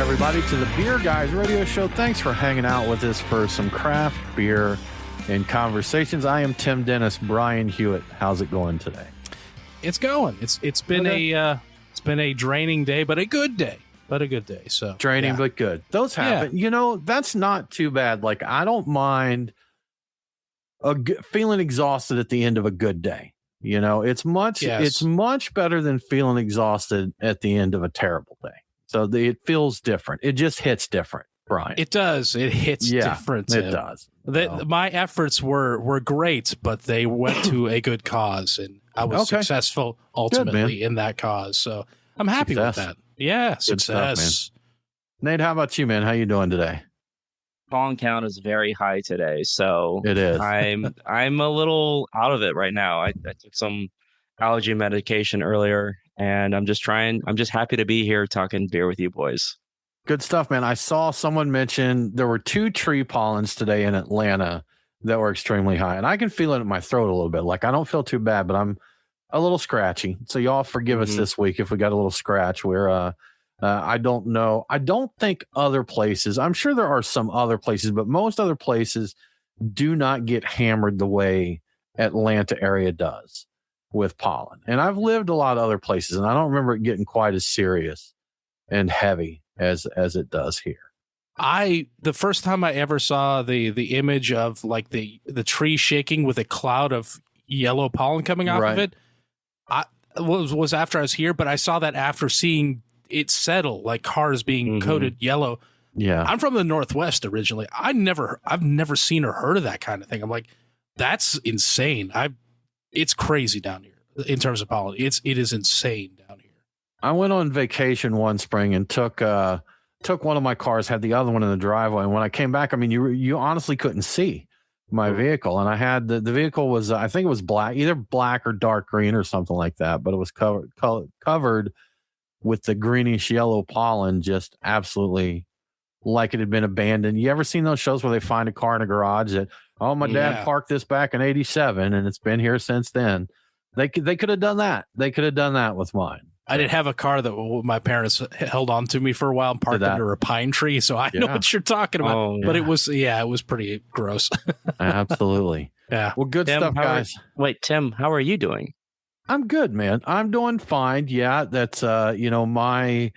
everybody, to the Beer Guys radio show. Thanks for hanging out with us for some craft beer and conversations. I am Tim Dennis. Brian Hewitt, how's it going today? It's going. It's been a draining day, but a good day. So draining, but good. Those happen. Yeah. You know, that's not too bad. Like, I don't mind feeling exhausted at the end of a good day. You know, it's much better than feeling exhausted at the end of a terrible day. So it feels different. It just hits different, Brian. It does. It hits different. It does. My efforts were great, but they went to a good cause, and I was successful ultimately in that cause. So I'm happy with that. Yeah, success. Stuff, Nate, how about you, man? How you doing today? Pollen count is very high today, so it is. I'm a little out of it right now. I took some allergy medication earlier, and I'm just happy to be here talking beer with you boys. Good stuff, man. I saw someone mention there were 2 tree pollens today in Atlanta that were extremely high, and I can feel it in my throat a little bit. Like, I don't feel too bad, but I'm a little scratchy. So y'all forgive us this week if we got a little scratch. I don't know. I don't think other places, I'm sure there are some other places, but most other places do not get hammered the way Atlanta area does with pollen. And I've lived a lot of other places, and I don't remember it getting quite as serious and heavy as it does here. The first time I ever saw the image of like the tree shaking with a cloud of yellow pollen coming off of it, was after I was here, but I saw that after seeing it settle, like cars being coated yellow. Yeah. I'm from the Northwest originally. I've never seen or heard of that kind of thing. I'm like, that's insane. It's crazy down here in terms of pollen. It is insane down here. I went on vacation one spring and took one of my cars, had the other one in the driveway. And when I came back, I mean, you honestly couldn't see my vehicle. And I had the vehicle was, I think it was black, either black or dark green or something like that, but it was covered with the greenish yellow pollen, just absolutely like it had been abandoned. You ever seen those shows where they find a car in a garage that, my dad parked this back in 87 and it's been here since then? They could have done that. They could have done that with mine. I did have a car that my parents held on to me for a while and parked under a pine tree. So I know what you're talking about, but it was pretty gross. Absolutely. Yeah. Well, good stuff, guys. Tim, how are you doing? I'm good, man. I'm doing fine. Yeah. That's, my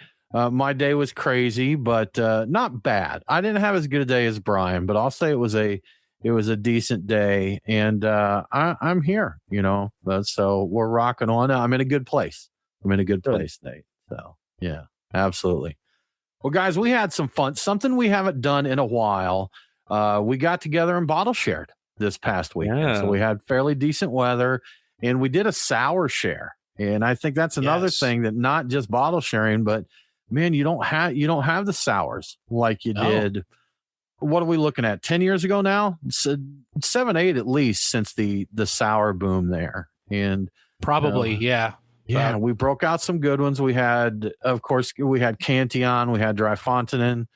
day was crazy, but not bad. I didn't have as good a day as Brian, but I'll say it was a decent day, and I'm here, so we're rocking on. I'm in a good place. Nate. So yeah, absolutely. Well, guys, we had some fun, something we haven't done in a while. We got together and bottle shared this past weekend. Yeah. So we had fairly decent weather, and we did a sour share. And I think that's another thing, that not just bottle sharing, but man, you don't have the sours like you did. What are we looking at? 10 years ago now? 7, 8 at least, since the sour boom there. And probably, yeah. Yeah, we broke out some good ones. We had Cantillon, we had Dry Fontaine,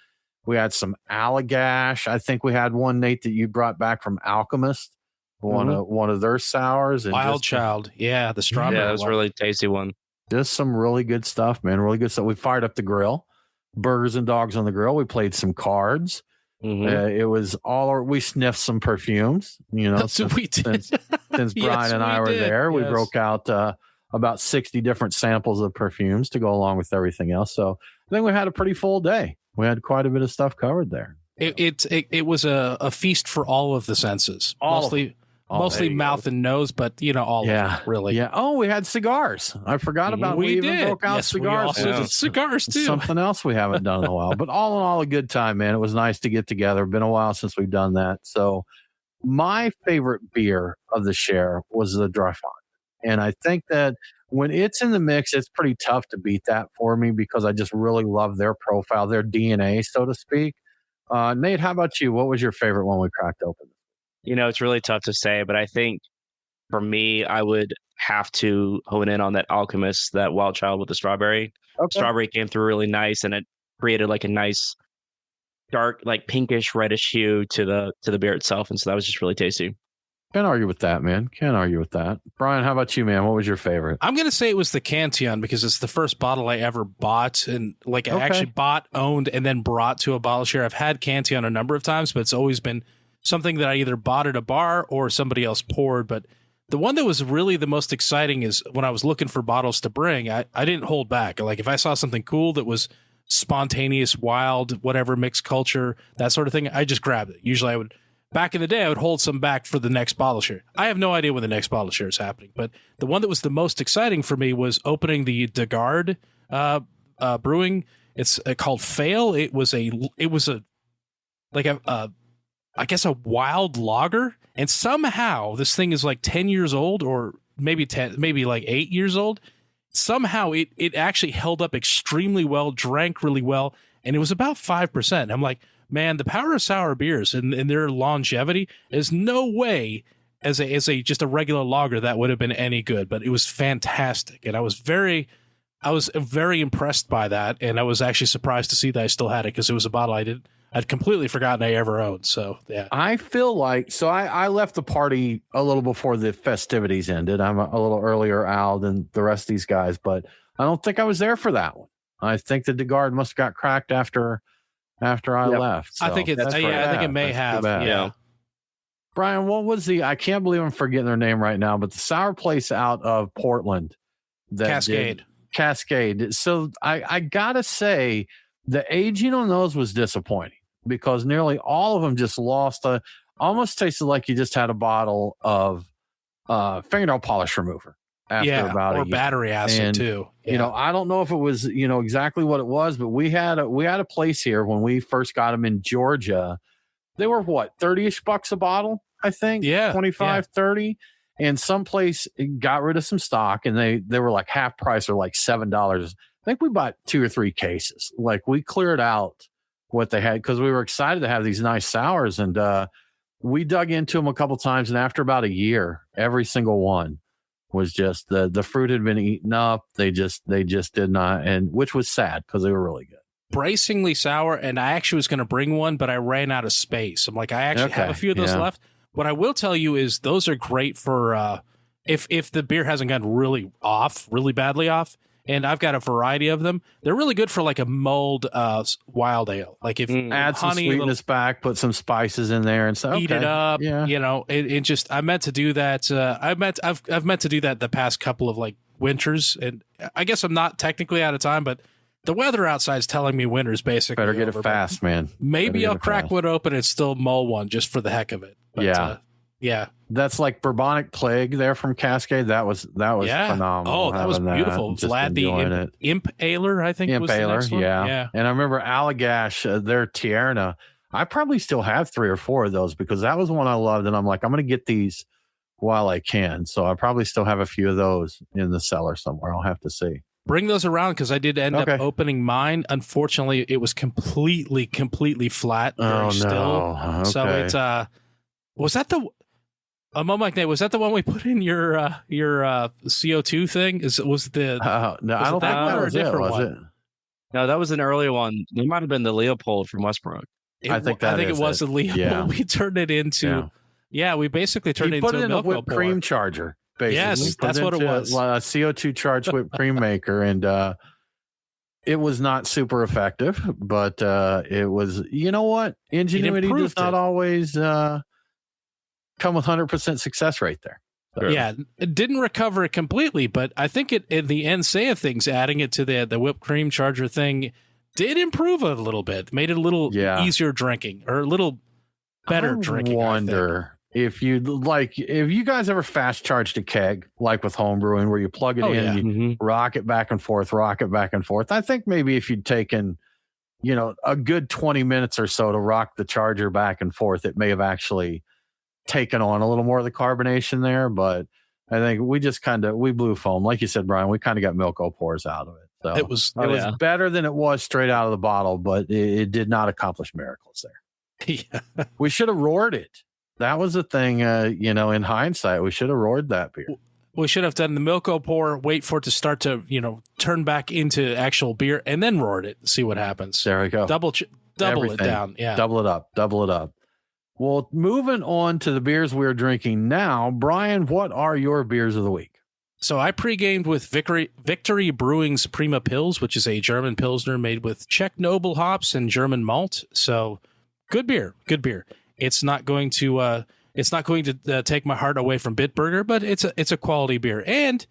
we had some Allagash. I think we had one, Nate, that you brought back from Alchemist, one of their sours. And Wild Child, the strawberry. Yeah, that was a really tasty one. Just some really good stuff, man. Really good stuff. We fired up the grill, burgers and dogs on the grill. We played some cards. It was we sniffed some perfumes. That's what we did. Since Brian and I were there, we broke out about 60 different samples of perfumes to go along with everything else. So I think we had a pretty full day. We had quite a bit of stuff covered there. It was a feast for all of the senses, mostly mouth and nose, but all of them, really. Yeah. Oh, we had cigars. I forgot about we even broke out cigars. We also did cigars too. Something else we haven't done in a while. But all in all, a good time, man. It was nice to get together. Been a while since we've done that. So my favorite beer of the share was the Dry Fontaine. And I think that when it's in the mix, it's pretty tough to beat that for me, because I just really love their profile, their DNA, so to speak. Nate, how about you? What was your favorite one we cracked open? It's really tough to say, but I think for me, I would have to hone in on that Alchemist, that Wild Child with the strawberry. Okay. Strawberry came through really nice, and it created like a nice dark, like pinkish reddish hue to the beer itself, and so that was just really tasty. Can't argue with that, man. Can't argue with that. Brian, how about you, man? What was your favorite? I'm going to say it was the Cantillon because it's the first bottle I ever bought. And I actually bought, owned, and then brought to a bottle share. I've had Cantillon a number of times, but it's always been something that I either bought at a bar or somebody else poured. But the one that was really the most exciting is when I was looking for bottles to bring, I didn't hold back. Like if I saw something cool that was spontaneous, wild, whatever, mixed culture, that sort of thing, I just grabbed it. Usually I would... Back in the day, I would hold some back for the next bottle share. I have no idea when the next bottle share is happening, but the one that was the most exciting for me was opening the Degard brewing. It's called Fail. It was a I guess a wild lager, and somehow this thing is like 10 years old, or maybe like 8 years old. Somehow it actually held up extremely well, drank really well, and it was about 5%. I'm like, man, the power of sour beers and their longevity is no way as a just a regular lager that would have been any good, but it was fantastic. And I was very impressed by that. And I was actually surprised to see that I still had it because it was a bottle I'd completely forgotten I ever owned. So yeah, I feel like, I left the party a little before the festivities ended. I'm a little earlier out than the rest of these guys, but I don't think I was there for that one. I think the Degard must have got cracked after I left. So I think I think it may have. Yeah. Brian, what was I can't believe I'm forgetting their name right now, but the sour place out of Portland. Cascade. So I gotta say the aging on those was disappointing because nearly all of them just lost almost tasted like you just had a bottle of fingernail polish remover. After about or battery acid too. Yeah. I don't know if it was, exactly what it was, but we had a place here when we first got them in Georgia. They were what, 30-ish bucks a bottle, I think. Yeah. 25, 30. And some place got rid of some stock and they were like half price or like $7. I think we bought 2 or 3 cases. Like we cleared out what they had because we were excited to have these nice sours. And we dug into them a couple times. And after about a year, every single one was just the fruit had been eaten up. They just did not, and which was sad because they were really good. Bracingly sour, and I actually was going to bring one, but I ran out of space. I'm like, I actually have a few of those left. What I will tell you is those are great for if the beer hasn't gotten really badly off. And I've got a variety of them. They're really good for like a mulled wild ale. Like if add some sweetness back, put some spices in there and stuff. Heat it up. Yeah. It just I meant to do that. I've meant to do that the past couple of like winters, and I guess I'm not technically out of time, but the weather outside is telling me winter's basically better get it fast, man. Maybe I'll crack one open and still mull one just for the heck of it. But, yeah. That's like Bourbonic Plague there from Cascade. That was phenomenal. Oh, that was beautiful. Vlad the Impaler, I think was the next one. Yeah. And I remember Allagash, their Tierna. I probably still have 3 or 4 of those because that was one I loved. And I'm like, I'm going to get these while I can. So I probably still have a few of those in the cellar somewhere. I'll have to see. Bring those around because I did end up opening mine. Unfortunately, it was completely flat. Still. Okay. So it's was that the Mike Nate, was that the one we put in your CO2 thing? No, I don't think that was it, was it? No, that was an earlier one. It might have been the Leopold from Westbrook. I think it was the Leopold. Yeah. We turned it into we basically turned it into a whipped cream charger. Basically. Yes, that's what it was. A CO2 charged whipped cream maker, and it was not super effective, but it was. You know what? Ingenuity does not always come with 100% success rate there. So. Yeah, it didn't recover it completely, but I think it in the end say of things, adding it to the whipped cream charger thing did improve it a little bit, made it a little easier drinking or a little better drinking. I wonder if you guys ever fast charged a keg like with home brewing where you plug it in, you rock it back and forth. I think maybe if you'd taken, a good 20 minutes or so to rock the charger back and forth, it may have actually taken on a little more of the carbonation there, but I think we just we blew foam. Like you said, Brian, we kind of got milk pours out of it. So it was better than it was straight out of the bottle, but it did not accomplish miracles there. Yeah. We should have roared it. That was the thing, in hindsight, we should have roared that beer. We should have done the milk pour, wait for it to start to, turn back into actual beer and then roared it, see what happens. There we go. Double it down. Yeah. Double it up. Well, moving on to the beers we're drinking now, Brian, what are your beers of the week? So I pre-gamed with Victory Brewing's Prima Pils, which is a German Pilsner made with Czech Noble hops and German malt. So good beer. It's not going to take my heart away from Bitburger, but it's a quality beer. And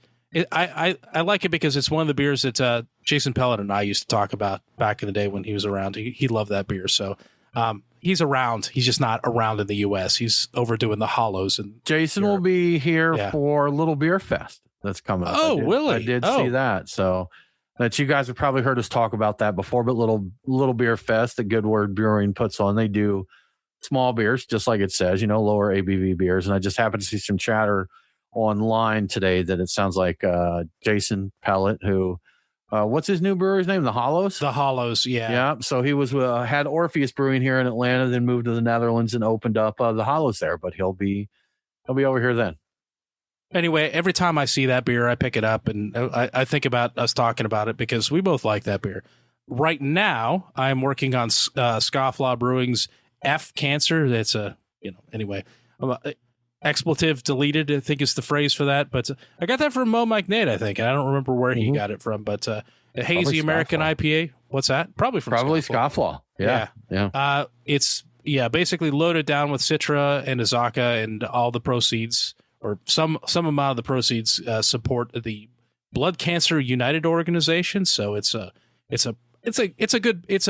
I like it because it's one of the beers that Jason Pellet and I used to talk about back in the day when he was around. He loved that beer. So he's around. He's just not around in the U.S. He's overdoing the hollows. And Jason will be here for Little Beer Fest that's coming up. Oh, really? I did see that. So that you guys have probably heard us talk about that before, but Little Beer Fest that Good Word Brewing puts on, they do small beers, just like it says, lower ABV beers. And I just happened to see some chatter online today that it sounds like Jason Pellet, who what's his new brewery's name? The Hollows? The Hollows, yeah. Yeah. So he was had Orpheus Brewing here in Atlanta, then moved to the Netherlands and opened up the Hollows there. But he'll be over here then. Anyway, every time I see that beer, I pick it up and I think about us talking about it because we both like that beer. Right now, I'm working on Scofflaw Brewing's F Cancer. That's anyway. Expletive deleted, I think is the phrase for that. But I got that from Mo Mike Nate, I think. And I don't remember where he got it from. But a hazy American IPA. What's that? Probably from Scofflaw. Yeah. It's basically loaded down with Citra and Azaka, and all the proceeds, or some amount of the proceeds, support the Blood Cancer United organization. So it's a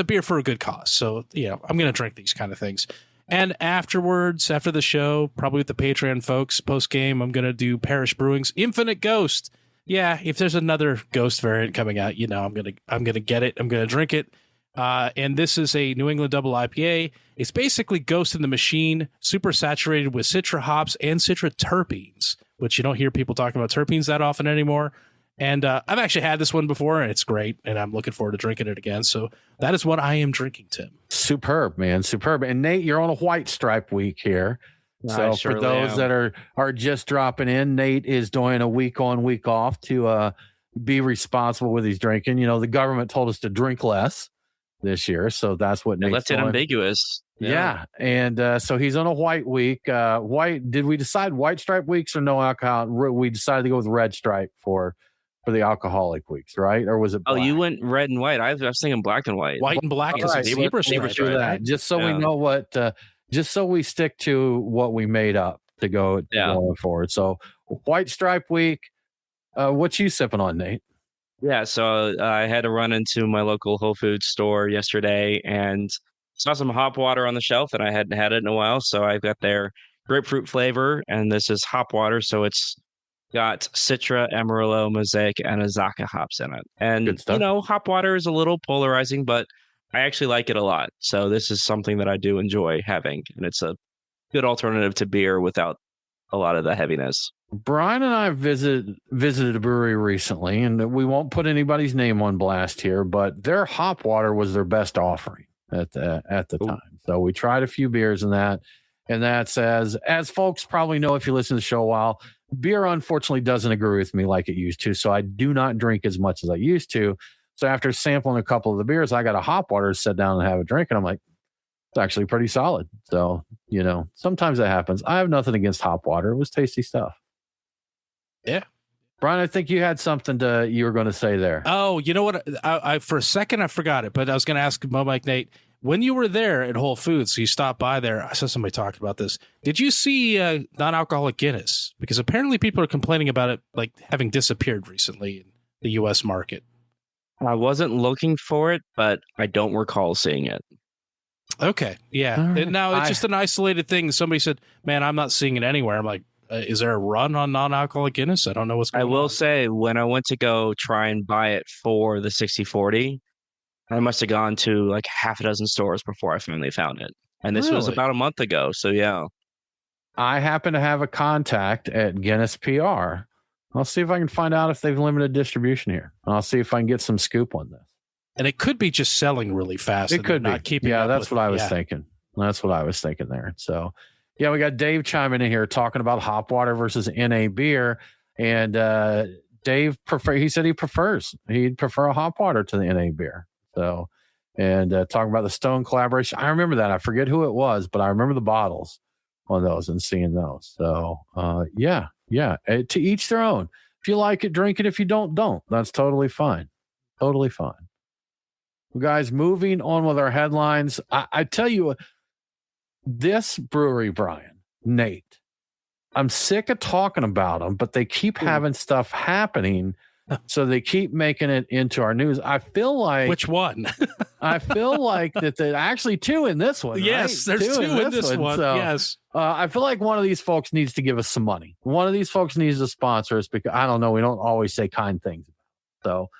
beer for a good cause. So I'm going to drink these kind of things. And afterwards, after the show, probably with the Patreon folks, post game, I'm going to do Parish Brewing's Infinite Ghost. Yeah, if there's another Ghost variant coming out, I'm going to get it. I'm going to drink it. And this is a New England double IPA. It's basically Ghost in the Machine, super saturated with Citra hops and Citra terpenes, which you don't hear people talking about terpenes that often anymore. And I've actually had this one before, and it's great, and I'm looking forward to drinking it again. So that is what I am drinking, Tim. Superb, man. Superb. And Nate, you're on a White Stripe week here. So for those that are just dropping in, Nate is doing a week on, week off to be responsible with his drinking. The government told us to drink less this year, so that's what Nate's left it ambiguous. Yeah. And so he's on a white week. Did we decide White Stripe weeks or no alcohol? We decided to go with Red Stripe for the alcoholic weeks, right? Or was it black? Oh, you went red and white. I was thinking black and white. White and black is a zebra stripe, right? Just so we know what, just so we stick to what we made up to go going forward. So White Stripe week, what you sipping on, Nate? Yeah, so I had to run into my local Whole Foods store yesterday and saw some hop water on the shelf, and I hadn't had it in a while. So I've got their grapefruit flavor, and this is hop water. So it's got Citra, Amarillo, Mosaic, and Azaka hops in it. And, hop water is a little polarizing, but I actually like it a lot. So this is something that I do enjoy having, and it's a good alternative to beer without a lot of the heaviness. Brian and I visited a brewery recently, and we won't put anybody's name on blast here, but their hop water was their best offering at the time. So we tried a few beers in that, and that's as folks probably know if you listen to the show a while, beer unfortunately doesn't agree with me like it used to. So I do not drink as much as I used to. So after sampling a couple of the beers, I got a hop water to sit down and have a drink, and I'm like, it's actually pretty solid. So, sometimes that happens. I have nothing against hop water. It was tasty stuff. Yeah. Brian, I think you had something you were going to say there. Oh, you know what? I for a second, I forgot it, but I was going to ask Mo Mike Nate, when you were there at Whole Foods, so you stopped by there, I saw somebody talking about this. Did you see non-alcoholic Guinness? Because apparently people are complaining about it like having disappeared recently in the U.S. market. I wasn't looking for it, but I don't recall seeing it. Okay. Yeah. Right. Now it's just an isolated thing. Somebody said, man, I'm not seeing it anywhere. I'm like, is there a run on non-alcoholic Guinness? I don't know what's going on. I will say, when I went to go try and buy it for the 60/40, I must have gone to like half a dozen stores before I finally found it. And this was about a month ago. So, yeah. I happen to have a contact at Guinness PR. I'll see if I can find out if they've limited distribution here. I'll see if I can get some scoop on this. And it could be just selling really fast. It could be. Not keeping up that's what I was thinking. That's what I was thinking there. So, yeah, we got Dave chiming in here talking about hop water versus NA beer. And Dave, he'd prefer a hop water to the NA beer. So and talking about the Stone collaboration. I remember that. I forget who it was, but I remember the bottles on those and seeing those. So, yeah. To each their own. If you like it, drink it. If you don't. That's totally fine. Totally fine. Well, guys, moving on with our headlines. I tell you, this brewery, Brian, Nate, I'm sick of talking about them, but they keep having stuff happening. So they keep making it into our news. I feel like which one? I feel like that there's actually two in this one. Yes, right? there's two in this one. So, yes. I feel like one of these folks needs to give us some money. One of these folks needs to sponsor us because I don't know. We don't always say kind things. So,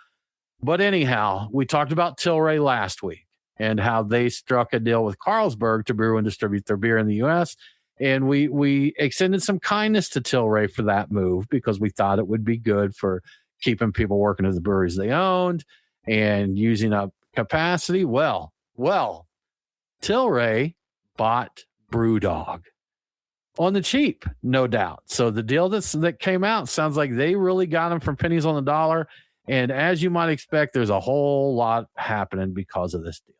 but anyhow, we talked about Tilray last week and how they struck a deal with Carlsberg to brew and distribute their beer in the U.S. And we extended some kindness to Tilray for that move because we thought it would be good for keeping people working at the breweries they owned and using up capacity. Well, Tilray bought BrewDog on the cheap, no doubt. So the deal that came out sounds like they really got them for pennies on the dollar. And as you might expect, there's a whole lot happening because of this deal.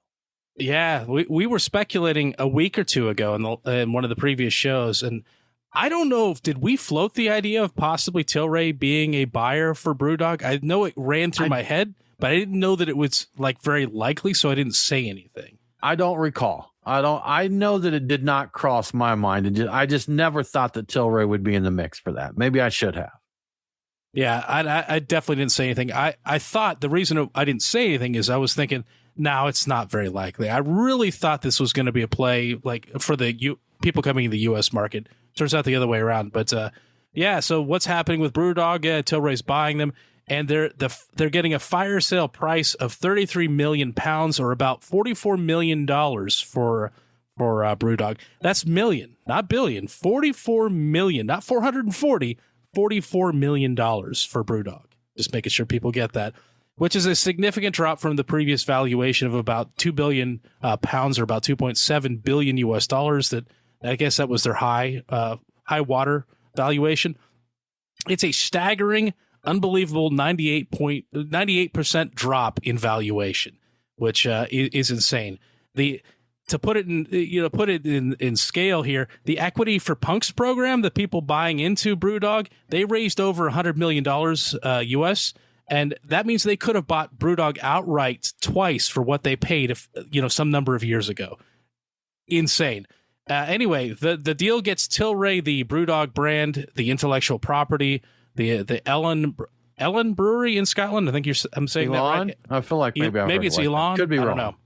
Yeah, we were speculating a week or two ago in one of the previous shows, and I don't know did we float the idea of possibly Tilray being a buyer for BrewDog? I know it ran through my head, but I didn't know that it was like very likely, so I didn't say anything. I don't recall. I know that it did not cross my mind, and I just never thought that Tilray would be in the mix for that. Maybe I should have. Yeah, I definitely didn't say anything. I thought the reason I didn't say anything is I was thinking, no, it's not very likely. I really thought this was going to be a play like for the people coming in the U.S. market. Turns out the other way around. But yeah, so what's happening with BrewDog? Tilray's buying them, and they're getting a fire sale price of 33 million pounds, or about $44 million for BrewDog. That's million, not billion. 44 million, not 440. $44 million for BrewDog. Just making sure people get that, which is a significant drop from the previous valuation of about 2 billion pounds, or about 2.7 billion US dollars. That I guess that was their high water valuation. It's a staggering, unbelievable 98% drop in valuation, which is insane. To put it in scale here, the Equity for Punks program, the people buying into BrewDog, they raised over $100 million US, and that means they could have bought BrewDog outright twice for what they paid some number of years ago. Insane. Anyway, the deal gets Tilray, the BrewDog brand, the intellectual property, the Ellen Brewery in Scotland. I think I'm saying Elon? that right. I feel like maybe it's like Elon. Could be wrong. I don't know.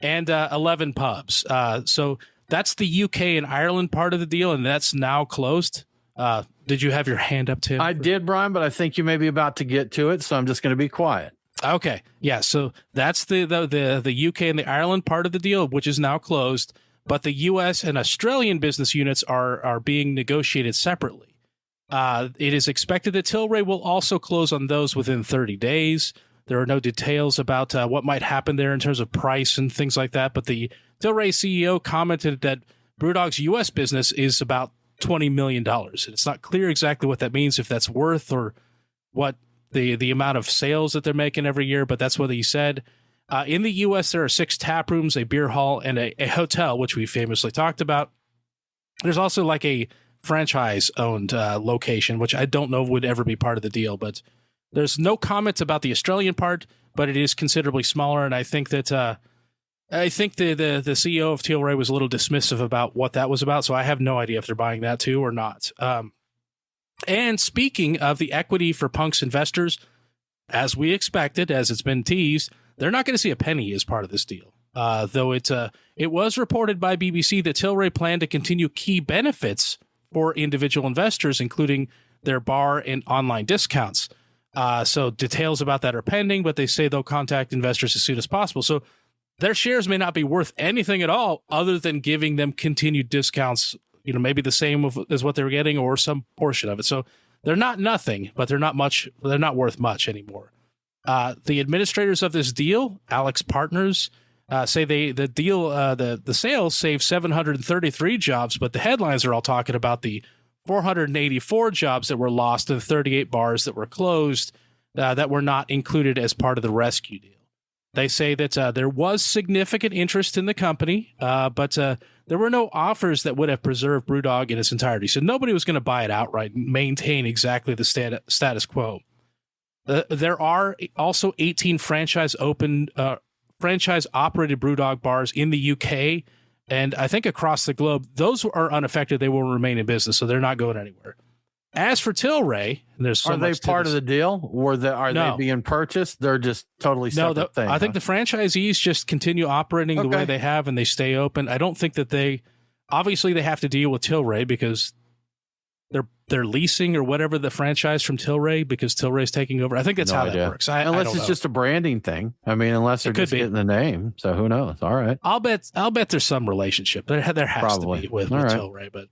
And 11 pubs. So that's the UK and Ireland part of the deal, and that's now closed. Did you have your hand up, Tim? I did, Brian, but I think you may be about to get to it, so I'm just going to be quiet. Okay. Yeah, so that's the UK and the Ireland part of the deal, which is now closed, but the US and Australian business units are being negotiated separately. It is expected that Tilray will also close on those within 30 days. There are no details about what might happen there in terms of price and things like that. But the Tilray CEO commented that BrewDog's U.S. business is about $20 million. It's not clear exactly what that means, if that's worth or what the amount of sales that they're making every year, but that's what he said. In the U.S., there are 6 tap rooms, a beer hall, and a hotel, which we famously talked about. There's also like a franchise-owned location, which I don't know would ever be part of the deal, but there's no comments about the Australian part, but it is considerably smaller, and I think that the CEO of Tilray was a little dismissive about what that was about, so I have no idea if they're buying that too or not. And speaking of the Equity for Punks investors, as we expected, as it's been teased, they're not going to see a penny as part of this deal. Though it was reported by BBC that Tilray planned to continue key benefits for individual investors, including their bar and online discounts. So details about that are pending, but they say they'll contact investors as soon as possible. So their shares may not be worth anything at all other than giving them continued discounts, maybe the same as what they were getting or some portion of it. So they're not nothing, but they're not much. They're not worth much anymore. The administrators of this deal, Alex Partners, say the sales save 733 jobs, but the headlines are all talking about the 484 jobs that were lost and 38 bars that were closed that were not included as part of the rescue deal. They say that there was significant interest in the company, but there were no offers that would have preserved BrewDog in its entirety. So nobody was going to buy it outright and maintain exactly the status quo. There are also 18 franchise-operated BrewDog bars in the UK, and I think across the globe. Those are unaffected. They will remain in business, so they're not going anywhere. As for Tilray, there's so are they part of the deal? Are they being purchased? They're just totally separate things. I think the franchisees just continue operating the way they have, and they stay open. I don't think that they have to deal with Tilray because they're leasing or whatever the franchise from Tilray because Tilray's taking over. I think that's how that works. Unless it's just a branding thing. I mean, unless they're just getting the name. So who knows? All right. I'll bet there's some relationship. There has to be with Tilray, but.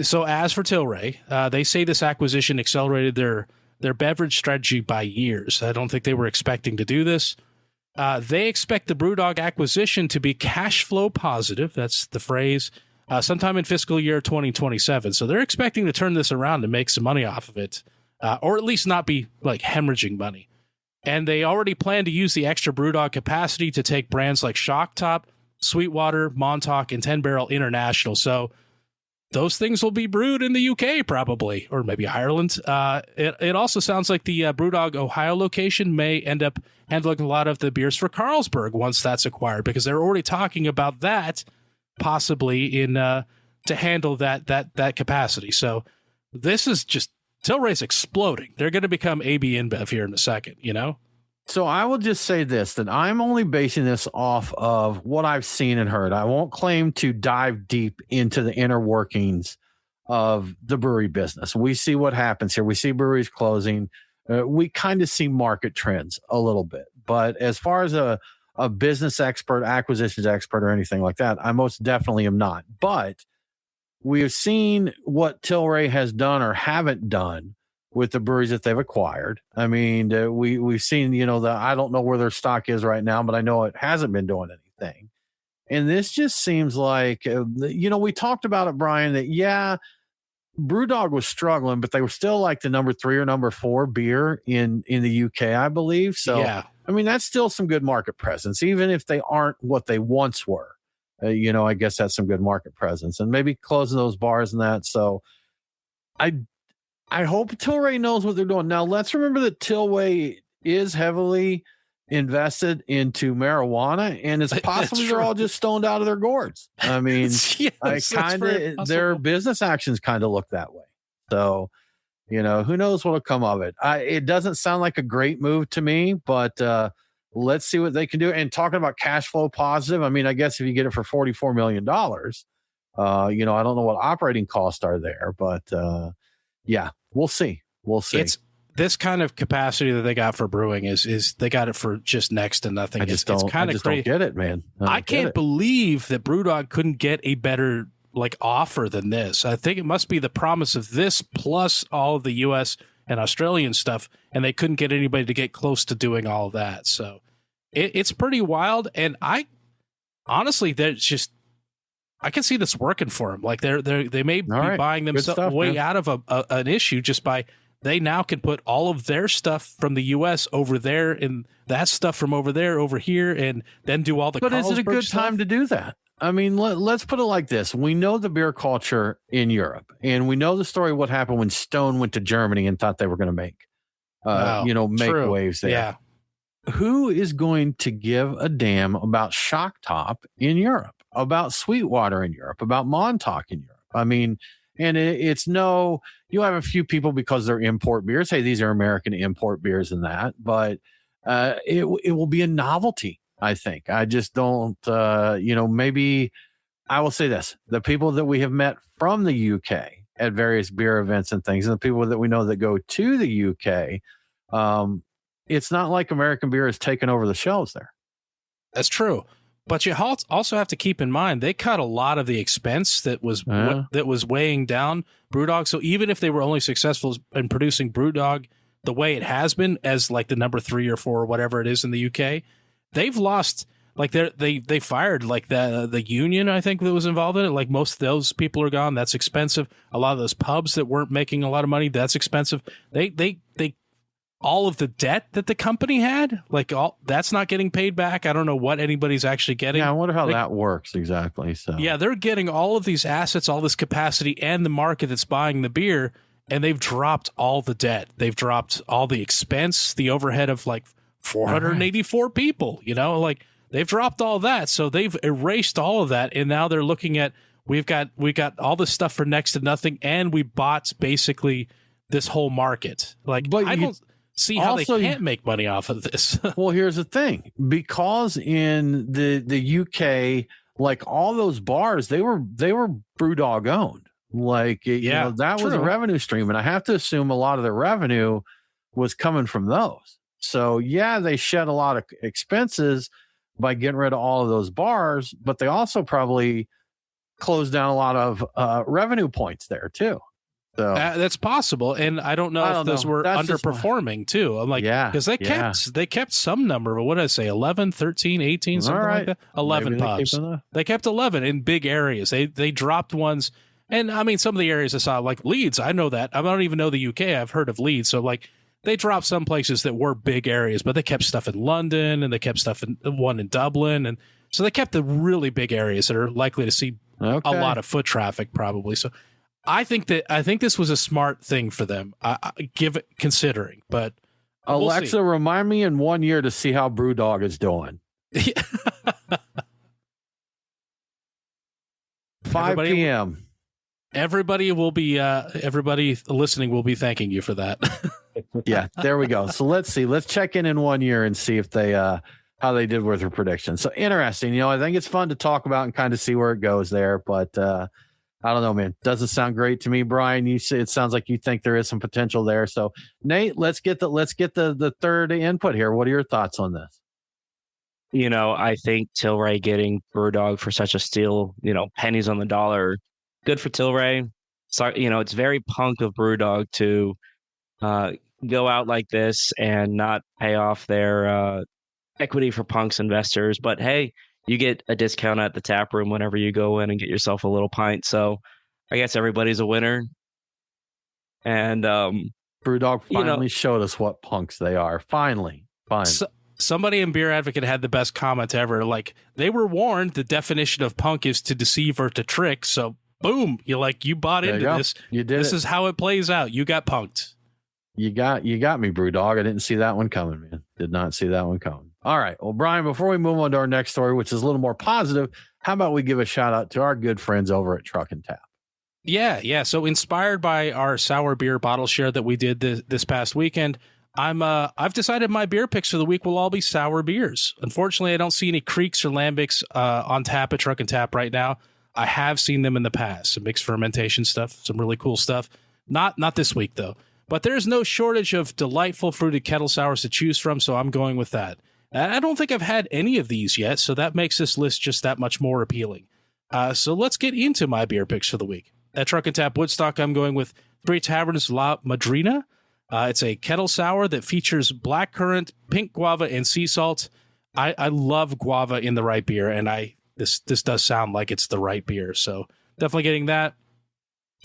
So as for Tilray, they say this acquisition accelerated their beverage strategy by years. I don't think they were expecting to do this. They expect the BrewDog acquisition to be cash flow positive. That's the phrase. Sometime in fiscal year 2027. So they're expecting to turn this around and make some money off of it, or at least not be like hemorrhaging money. And they already plan to use the extra BrewDog capacity to take brands like Shock Top, Sweetwater, Montauk, and 10 Barrel international. So those things will be brewed in the UK probably, or maybe Ireland. It also sounds like the BrewDog Ohio location may end up handling a lot of the beers for Carlsberg once that's acquired, because they're already talking about that possibly to handle that capacity. So this is just Tilray's exploding. They're going to become AB InBev here in a second, you know? So I will just say this, that I'm only basing this off of what I've seen and heard. I won't claim to dive deep into the inner workings of the brewery business. We see what happens here. We see breweries closing. We kind of see market trends a little bit. But as far as a business expert, acquisitions expert, or anything like that, I most definitely am not. But we have seen what Tilray has done or haven't done with the breweries that they've acquired. I mean, we've seen, I don't know where their stock is right now, but I know it hasn't been doing anything. And this just seems like, we talked about it, Brian, that BrewDog was struggling, but they were still like the number 3 or number 4 beer in the UK, I believe. So, I mean, that's still some good market presence, even if they aren't what they once were. I guess that's some good market presence, and maybe closing those bars and that. So I hope Tilray knows what they're doing. Now, let's remember that Tilray is heavily invested into marijuana, and it's possible they're all just stoned out of their gourds. I mean, their business actions kind of look that way. So, who knows what'll come of it. It doesn't sound like a great move to me, but let's see what they can do. And talking about cash flow positive, I mean, I guess if you get it for $44 million, I don't know what operating costs are there, but we'll see. It's this kind of capacity that they got for brewing is they got it for just next to nothing. I just don't get it, man. I can't believe that BrewDog couldn't get a better offer than this. I think it must be the promise of this plus all of the US and Australian stuff, and they couldn't get anybody to get close to doing all of that. So it's pretty wild. And I honestly, I can see this working for them. Like they may be buying themselves way out of an issue just by they now can put all of their stuff from the U.S. over there and that stuff from over there over here, and then do all the. But is it a good time to do that? I mean, let's put it like this: we know the beer culture in Europe, and we know the story of what happened when Stone went to Germany and thought they were going to make waves there. Yeah. Who is going to give a damn about Shock Top in Europe, about Sweetwater in Europe, about Montauk in Europe? I mean, and you have a few people because they're import beers. Hey, these are American import beers and that, but it will be a novelty, I think. I just don't, maybe I will say this. The people that we have met from the UK at various beer events and things, and the people that we know that go to the UK, it's not like American beer has taken over the shelves there. That's true. But you also have to keep in mind, they cut a lot of the expense that was weighing down BrewDog. So even if they were only successful in producing BrewDog the way it has been as like the number 3 or 4 or whatever it is in the UK, they've lost, like they fired like the union, I think, that was involved in it. Like most of those people are gone. That's expensive. A lot of those pubs that weren't making a lot of money, that's expensive. They all of the debt that the company had. Like all that's not getting paid back. I don't know what anybody's actually getting. Yeah, I wonder how that works exactly. So yeah, they're getting all of these assets, all this capacity, and the market that's buying the beer, and they've dropped all the debt. They've dropped all the expense, the overhead of like 484 people. You know, like they've dropped all that, so they've erased all of that, and now they're looking at we got all this stuff for next to nothing, and we bought basically this whole market. Like, but I don't see how also, they can't make money off of this. Well, here's the thing, because in the UK, like all those bars, they were BrewDog owned. Like, you know, that was a revenue stream, and I have to assume a lot of the revenue was coming from those. So yeah, they shed a lot of expenses by getting rid of all of those bars, but they also probably closed down a lot of revenue points there too. So that's possible, and I don't know if those were underperforming too. I'm like, because they kept some number, but what did I say, 11, 13, 18, something like that? 11 pubs. They kept 11 in big areas. They dropped ones, and I mean, some of the areas I saw, like Leeds, I know that. I don't even know the UK. I've heard of Leeds, so like they dropped some places that were big areas, but they kept stuff in London, and they kept stuff in one in Dublin, and so they kept the really big areas that are likely to see a lot of foot traffic, probably. So I think this was a smart thing for them. I give it considering, but Alexa, remind me in 1 year to see how BrewDog is doing. 5 p.m. Everybody will be everybody listening will be thanking you for that. Yeah, there we go. So let's see. Let's check in 1 year and see if they how they did with their predictions. So interesting. You know, I think it's fun to talk about and kind of see where it goes there, but I don't know, man. Doesn't sound great to me, Brian. You say it sounds like you think there is some potential there. So, Nate, let's get the third input here. What are your thoughts on this? You know, I think Tilray getting BrewDog for such a steal, you know, pennies on the dollar, good for Tilray. So, you know, it's very punk of BrewDog to go out like this and not pay off their equity for Punk's investors. But hey, you get a discount at the tap room whenever you go in and get yourself a little pint. So I guess everybody's a winner. And BrewDog finally showed us what punks they are. Finally. Somebody in Beer Advocate had the best comment ever. Like, they were warned the definition of punk is to deceive or to trick. So boom, you bought into this. You did. This is how it plays out. You got punked. You got me, BrewDog. I didn't see that one coming, man. Did not see that one coming. All right. Well, Brian, before we move on to our next story, which is a little more positive, how about we give a shout out to our good friends over at Truck and Tap? Yeah. So inspired by our sour beer bottle share that we did this past weekend, I've decided my beer picks for the week will all be sour beers. Unfortunately, I don't see any Creeks or Lambics on tap at Truck and Tap right now. I have seen them in the past, some mixed fermentation stuff, some really cool stuff. Not this week though. But there's no shortage of delightful fruited kettle sours to choose from, so I'm going with that. I don't think I've had any of these yet, so that makes this list just that much more appealing. So let's get into my beer picks for the week. At Truck and Tap Woodstock, I'm going with Three Taverns La Madrina. It's a kettle sour that features blackcurrant, pink guava, and sea salt. I love guava in the right beer, and this does sound like it's the right beer, so definitely getting that.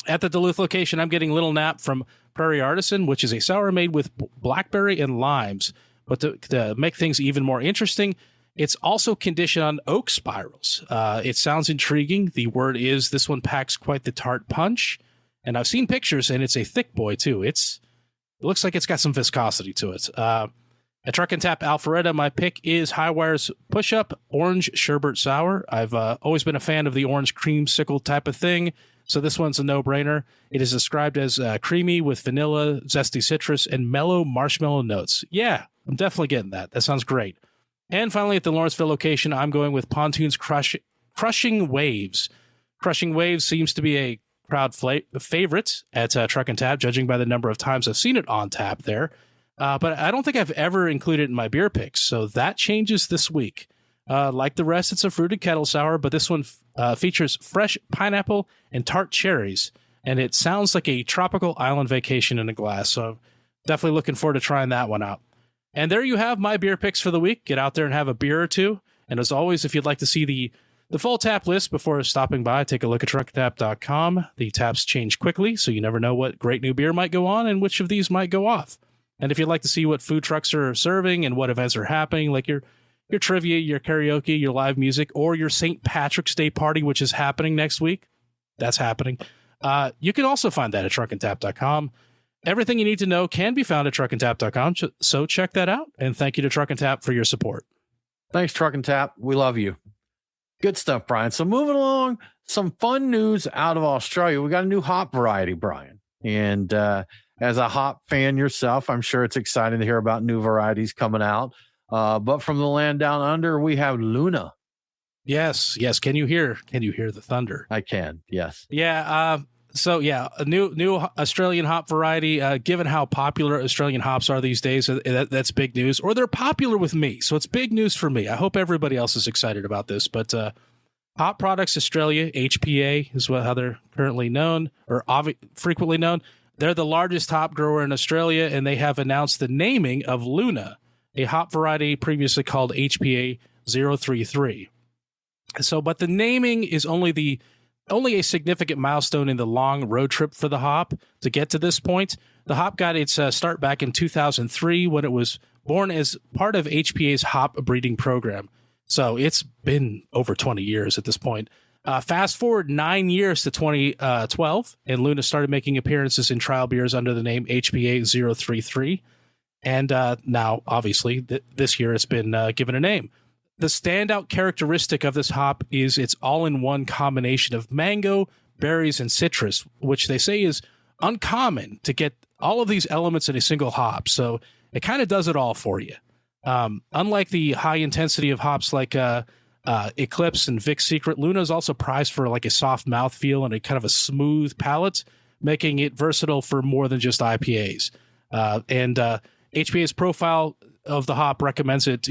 At the Duluth location, I'm getting Little Nap from Prairie Artisan, which is a sour made with blackberry and limes. But to make things even more interesting, it's also conditioned on oak spirals. It sounds intriguing. The word is this one packs quite the tart punch. And I've seen pictures, and it's a thick boy, too. It looks like it's got some viscosity to it. At Truck and Tap Alpharetta, my pick is Highwire's Push-Up Orange Sherbet Sour. I've always been a fan of the orange creamsicle type of thing, so this one's a no-brainer. It is described as creamy with vanilla, zesty citrus, and mellow marshmallow notes. Yeah, I'm definitely getting that. That sounds great. And finally, at the Lawrenceville location, I'm going with Pontoon's Crushing Waves. Crushing Waves seems to be a crowd favorite at Truck and Tap, judging by the number of times I've seen it on tap there. But I don't think I've ever included it in my beer picks, so that changes this week. Like the rest, it's a fruited kettle sour, but this one features fresh pineapple and tart cherries, and it sounds like a tropical island vacation in a glass, so definitely looking forward to trying that one out. And there you have my beer picks for the week. Get out there and have a beer or two. And as always, if you'd like to see the full tap list before stopping by, take a look at trucktap.com. The taps change quickly, so you never know what great new beer might go on and which of these might go off. And if you'd like to see what food trucks are serving and what events are happening, like your trivia, your karaoke, your live music, or your St. Patrick's Day party, which is happening next week, that's happening. You can also find that at truckandtap.com. Everything you need to know can be found at truckandtap.com. So check that out. And thank you to Truck and Tap for your support. Thanks, Truck and Tap. We love you. Good stuff, Brian. So moving along, some fun news out of Australia. We got a new hop variety, Brian. And as a hop fan yourself, I'm sure it's exciting to hear about new varieties coming out. But from the land down under, we have Luna. Yes. Can you hear the thunder? I can. Yes. Yeah. A new Australian hop variety. Given how popular Australian hops are these days, that's big news. Or they're popular with me, so it's big news for me. I hope everybody else is excited about this. But Hop Products Australia, HPA, is how they're currently known, or frequently known. They're the largest hop grower in Australia, and they have announced the naming of Luna, a hop variety previously called HPA 033. So, but the naming is only a significant milestone in the long road trip for the hop to get to this point. The hop got its start back in 2003 when it was born as part of HPA's hop breeding program. So it's been over 20 years at this point. Fast forward 9 years to 2012, and Luna started making appearances in trial beers under the name HPA 033. And now, obviously, this year it's been given a name. The standout characteristic of this hop is its all-in-one combination of mango, berries, and citrus, which they say is uncommon to get all of these elements in a single hop. So it kind of does it all for you. Unlike the high intensity of hops like Eclipse and Vic's Secret, Luna is also prized for like a soft mouthfeel and a kind of a smooth palate, making it versatile for more than just IPAs. And HPA's profile of the hop recommends it,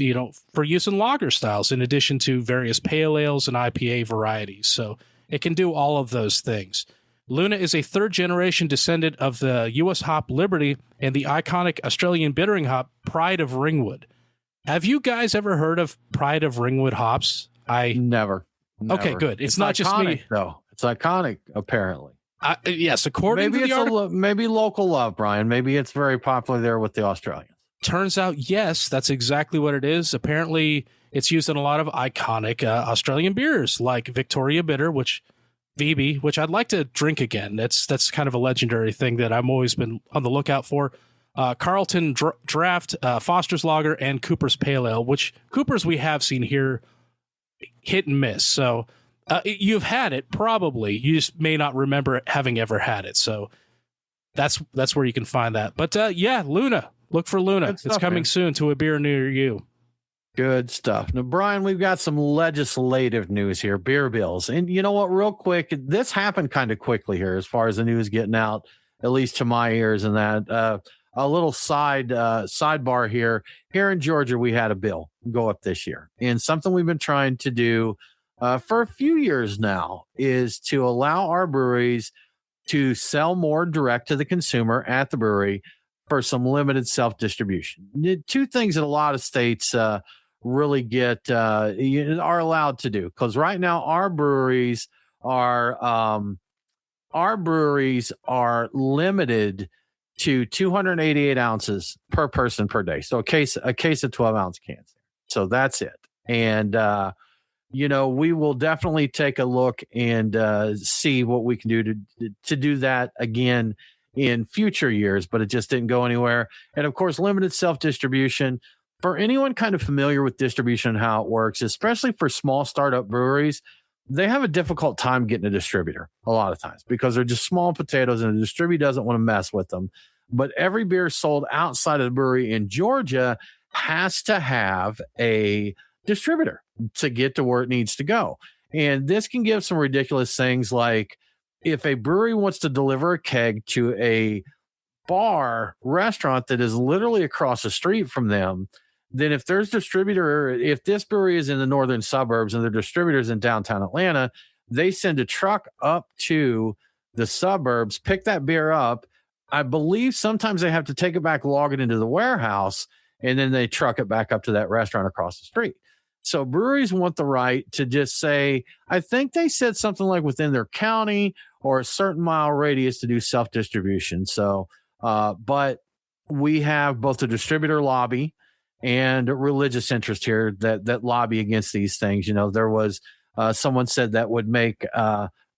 for use in lager styles, in addition to various pale ales and IPA varieties. So it can do all of those things. Luna is a third-generation descendant of the U.S. hop Liberty and the iconic Australian bittering hop Pride of Ringwood. Have you guys ever heard of Pride of Ringwood hops? Never. Okay, good. It's not iconic, just me. though. It's iconic, apparently. Yes, according to the article. Maybe local love, Brian. Maybe it's very popular there with the Australians. Turns out, yes, that's exactly what it is. Apparently, it's used in a lot of iconic Australian beers like Victoria Bitter, which I'd like to drink again. That's kind of a legendary thing that I've always been on the lookout for. Carlton Draft, Foster's Lager, and Cooper's Pale Ale, which Cooper's we have seen here hit and miss. So you've had it, probably. You just may not remember having ever had it. So that's where you can find that. But Luna. Look for Luna. It's coming soon to a beer near you. Good stuff. Now, Brian, we've got some legislative news here, beer bills. And you know what, real quick, this happened kind of quickly here as far as the news getting out, at least to my ears, and that. A little sidebar here. Here in Georgia, we had a bill go up this year. And something we've been trying to do for a few years now is to allow our breweries to sell more direct to the consumer at the brewery for some limited self-distribution. Two things that a lot of states really are allowed to do. Because right now our breweries are limited to 288 ounces per person per day. So a case of 12-ounce cans. So that's it. And we will definitely take a look and see what we can do to do that again in future years, but it just didn't go anywhere. And of course, limited self-distribution. For anyone kind of familiar with distribution and how it works, especially for small startup breweries, they have a difficult time getting a distributor a lot of times because they're just small potatoes and the distributor doesn't want to mess with them. But every beer sold outside of the brewery in Georgia has to have a distributor to get to where it needs to go. And this can give some ridiculous things like if a brewery wants to deliver a keg to a restaurant that is literally across the street from them, then if this brewery is in the northern suburbs and the distributor's in downtown Atlanta, they send a truck up to the suburbs, pick that beer up. I believe sometimes they have to take it back, log it into the warehouse, and then they truck it back up to that restaurant across the street. So breweries want the right to just say, I think they said something like within their county or a certain mile radius to do self-distribution. So, but we have both a distributor lobby and a religious interest here that lobby against these things. There was someone said that would make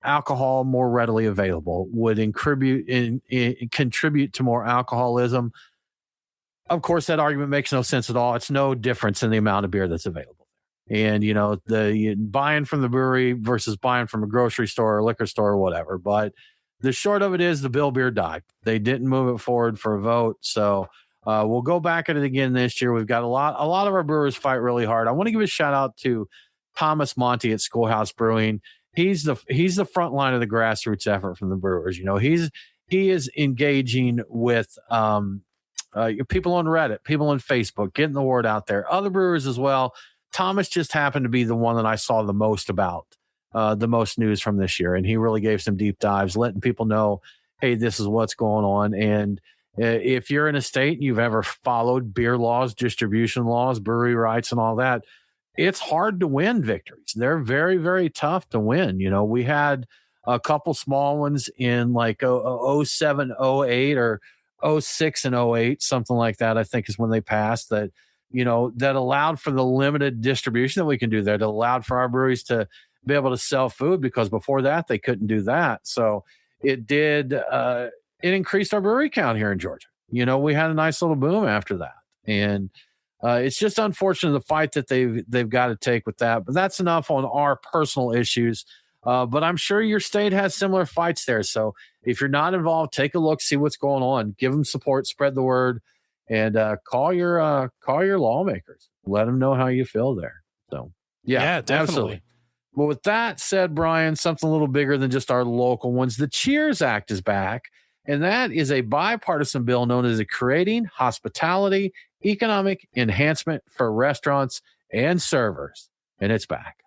alcohol more readily available, would contribute to more alcoholism. Of course, that argument makes no sense at all. It's no difference in the amount of beer that's available. And, the buying from the brewery versus buying from a grocery store or liquor store or whatever. But the short of it is the bill beer died. They didn't move it forward for a vote. So we'll go back at it again this year. We've got a lot of our brewers fight really hard. I want to give a shout out to Thomas Monty at Schoolhouse Brewing. He's the front line of the grassroots effort from the brewers. He is engaging with people on Reddit, people on Facebook, getting the word out there. Other brewers as well. Thomas just happened to be the one that I saw the most about, the most news from this year. And he really gave some deep dives, letting people know, hey, this is what's going on. And if you're in a state and you've ever followed beer laws, distribution laws, brewery rights and all that, it's hard to win victories. They're very, very tough to win. We had a couple small ones in like 07, 08 or 06 and 08, something like that, I think is when they passed that, that allowed for the limited distribution that we can do there, that allowed for our breweries to be able to sell food, because before that, they couldn't do that. So it increased our brewery count here in Georgia. We had a nice little boom after that. And it's just unfortunate the fight that they've got to take with that. But that's enough on our personal issues. But I'm sure your state has similar fights there. So if you're not involved, take a look, see what's going on, give them support, spread the word, and call your lawmakers. Let them know how you feel there. So yeah, definitely. Absolutely. Well, with that said, Brian, something a little bigger than just our local ones. The Cheers Act is back, and that is a bipartisan bill known as the Creating Hospitality Economic Enhancement for Restaurants and Servers, and it's back.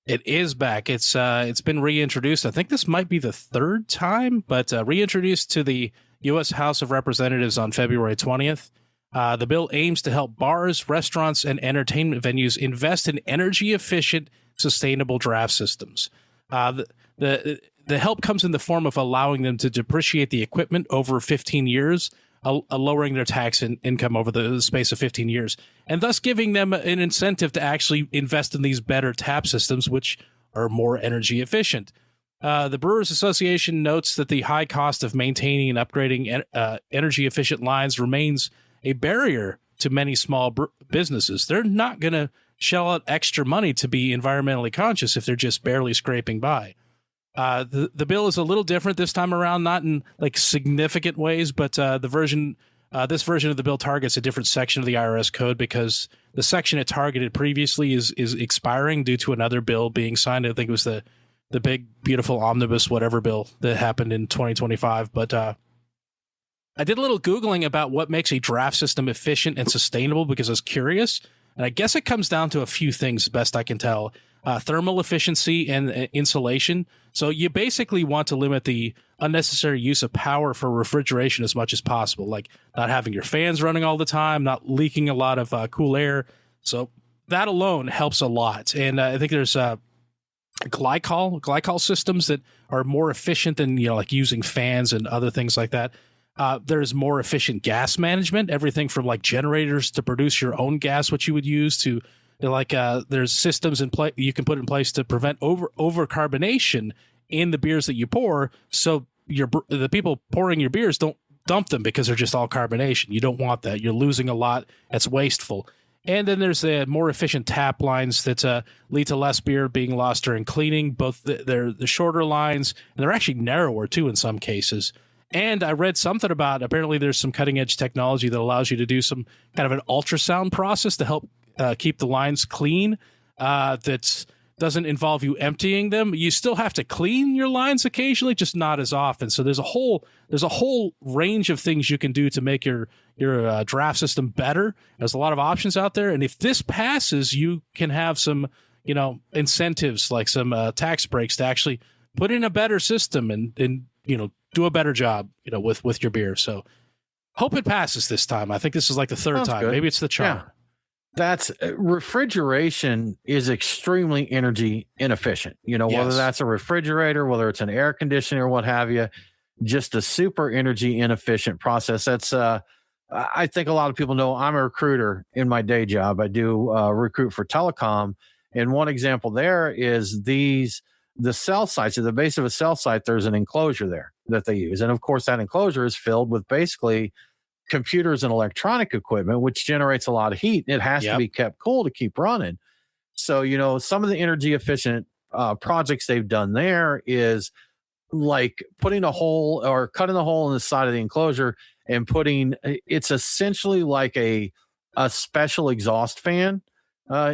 It is back. It's been reintroduced. I think this might be the third time, but reintroduced to the U.S. House of Representatives on February 20th. The bill aims to help bars, restaurants, and entertainment venues invest in energy-efficient, sustainable draft systems. The help comes in the form of allowing them to depreciate the equipment over 15 years, lowering their tax income over the space of 15 years, and thus giving them an incentive to actually invest in these better tap systems, which are more energy efficient. The Brewers Association notes that the high cost of maintaining and upgrading energy efficient lines remains a barrier to many small businesses. They're not going to shell out extra money to be environmentally conscious if they're just barely scraping by. The bill is a little different this time around, not in like significant ways, but this version of the bill targets a different section of the IRS code because the section it targeted previously is expiring due to another bill being signed. I think it was the big, beautiful omnibus whatever bill that happened in 2025. But I did a little Googling about what makes a draft system efficient and sustainable because I was curious. And I guess it comes down to a few things, best I can tell. Thermal efficiency and insulation. So you basically want to limit the unnecessary use of power for refrigeration as much as possible, like not having your fans running all the time, not leaking a lot of cool air. So that alone helps a lot. And I think there's glycol systems that are more efficient than, like using fans and other things like that. There's more efficient gas management, everything from like generators to produce your own gas, which you would use to there's systems in place you can put in place to prevent overcarbonation in the beers that you pour. So the people pouring your beers don't dump them because they're just all carbonation. You don't want that. You're losing a lot. That's wasteful. And then there's the more efficient tap lines that lead to less beer being lost during cleaning. Both they're the shorter lines, and they're actually narrower too in some cases. And I read something about apparently there's some cutting edge technology that allows you to do some kind of an ultrasound process to help keep the lines clean. That doesn't involve you emptying them. You still have to clean your lines occasionally, just not as often. So there's a whole range of things you can do to make your draft system better. There's a lot of options out there, and if this passes, you can have some incentives like some tax breaks to actually put in a better system and do a better job with your beer. So hope it passes this time. I think this is like the third time. Good. Maybe it's the charm. Yeah. That's refrigeration is extremely energy inefficient. Whether that's a refrigerator, whether it's an air conditioner, what have you, just a super energy inefficient process. That's I think a lot of people know I'm a recruiter in my day job. I do recruit for telecom. And one example there is the cell sites. At the base of a cell site, there's an enclosure there that they use. And of course, that enclosure is filled with basically computers and electronic equipment, which generates a lot of heat. It has to be kept cool to keep running. So, some of the energy efficient projects they've done there is like putting a hole or cutting a hole in the side of the enclosure and it's essentially like a special exhaust fan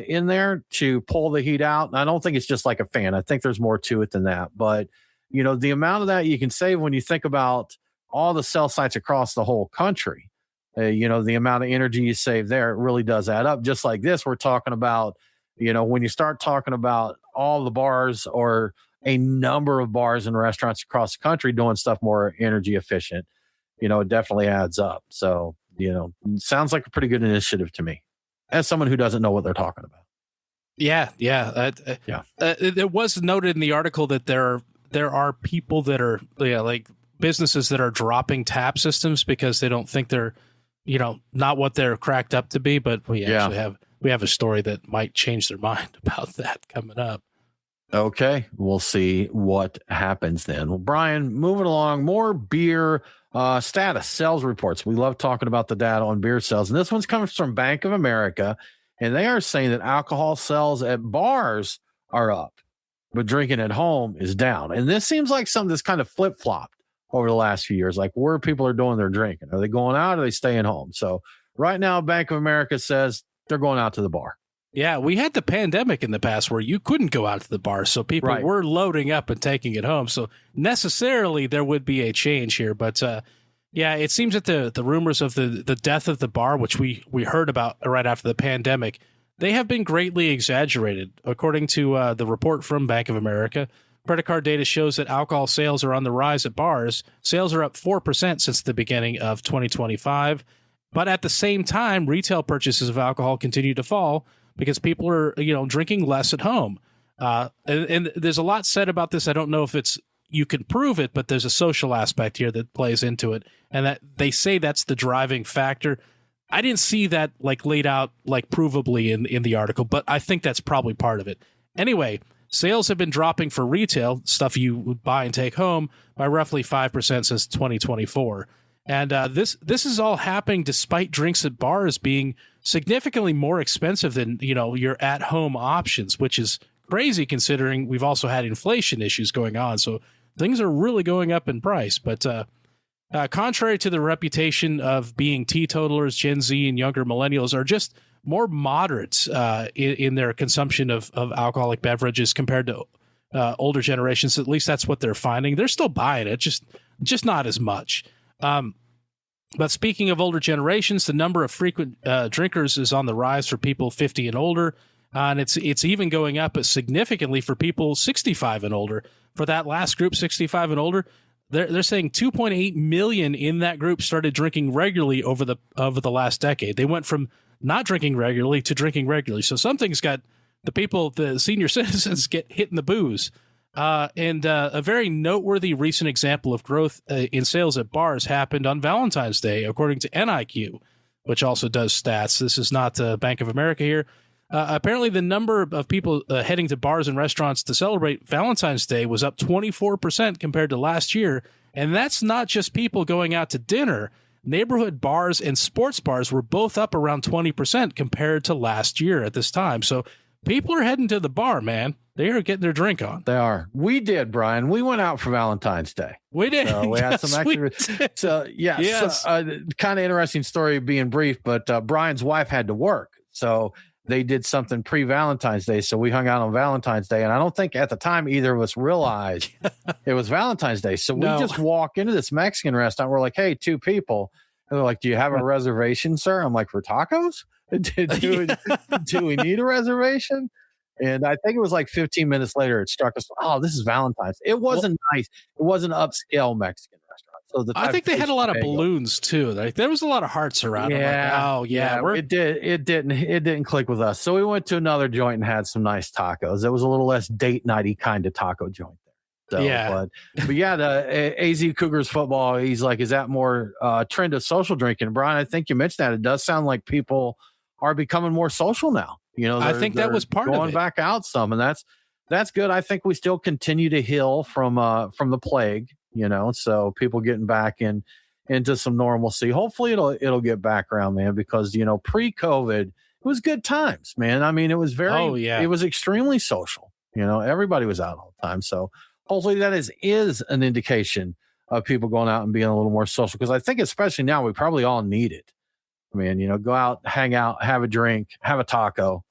in there to pull the heat out. And I don't think it's just like a fan. I think there's more to it than that. But, the amount of that you can save when you think about all the cell sites across the whole country, the amount of energy you save there, it really does add up. Just like this, we're talking about, when you start talking about all the bars or a number of bars and restaurants across the country doing stuff more energy efficient, it definitely adds up. So, sounds like a pretty good initiative to me as someone who doesn't know what they're talking about. Yeah. It was noted in the article that there are people that are like businesses that are dropping tap systems because they don't think they're, not what they're cracked up to be. But we actually have a story that might change their mind about that coming up. Okay, we'll see what happens then. Well, Brian, moving along, more beer status sales reports. We love talking about the data on beer sales. And this one's coming from Bank of America. And they are saying that alcohol sales at bars are up, but drinking at home is down. And this seems like something that's kind of flip-flopped over the last few years, like where people are doing their drinking. Are they going out or are they staying home? So right now, Bank of America says they're going out to the bar. Yeah, we had the pandemic in the past where you couldn't go out to the bar, so people were loading up and taking it home. So necessarily there would be a change here. But it seems that the rumors of the death of the bar, which we heard about right after the pandemic, they have been greatly exaggerated. According to the report from Bank of America, credit card data shows that alcohol sales are on the rise at bars. Sales are up 4% since the beginning of 2025. But at the same time, retail purchases of alcohol continue to fall because people are, drinking less at home. And there's a lot said about this. I don't know if you can prove it, but there's a social aspect here that plays into it. And that they say that's the driving factor. I didn't see that laid out provably in the article, but I think that's probably part of it. Anyway, sales have been dropping for retail, stuff you would buy and take home, by roughly 5% since 2024. And this is all happening despite drinks at bars being significantly more expensive than, your at-home options, which is crazy considering we've also had inflation issues going on. So things are really going up in price. But contrary to the reputation of being teetotalers, Gen Z and younger millennials are just more moderate in their consumption of alcoholic beverages compared to older generations. At least that's what they're finding. They're still buying it, just not as much. But speaking of older generations, the number of frequent drinkers is on the rise for people 50 and older, and it's even going up significantly for people 65 and older. For that last group, 65 and older, they're saying 2.8 million in that group started drinking regularly over the last decade. They went from not drinking regularly to drinking regularly. So something's got the senior citizens get hit in the booze. And a very noteworthy recent example of growth in sales at bars happened on Valentine's Day, according to NIQ, which also does stats. This is not Bank of America here. Apparently, the number of people heading to bars and restaurants to celebrate Valentine's Day was up 24% compared to last year. And that's not just people going out to dinner. Neighborhood bars and sports bars were both up around 20% compared to last year at this time. So people are heading to the bar, man. They are getting their drink on. They are. We did, Brian. We went out for Valentine's Day. We did. So we had some extra. So, yes. Kind of interesting story being brief, but Brian's wife had to work. So they did something pre-Valentine's Day. So we hung out on Valentine's Day. And I don't think at the time either of us realized it was Valentine's Day. So we just walk into this Mexican restaurant. We're like, hey, 2 people. And they're like, do you have a reservation, sir? I'm like, for tacos? Do we need a reservation? And I think it was like 15 minutes later, it struck us. Oh, this is Valentine's. It wasn't nice. It was an upscale Mexican restaurant. So I think they had a lot of balloons too. There was a lot of hearts around. Yeah. It didn't click with us. So we went to another joint and had some nice tacos. It was a little less date nighty kind of taco joint. though. Yeah. But yeah, the AZ Cougars football, he's like, is that more trend of social drinking? Brian, I think you mentioned that. It does sound like people are becoming more social now. I think that was part of it. Going back out some, and that's good. I think we still continue to heal from the plague, so people getting back into some normalcy. Hopefully it'll get back around, man, because pre-COVID, it was good times, man. I mean, it was it was extremely social. Everybody was out all the time. So hopefully that is an indication of people going out and being a little more social, because I think especially now we probably all need it. I mean, go out, hang out, have a drink, have a taco,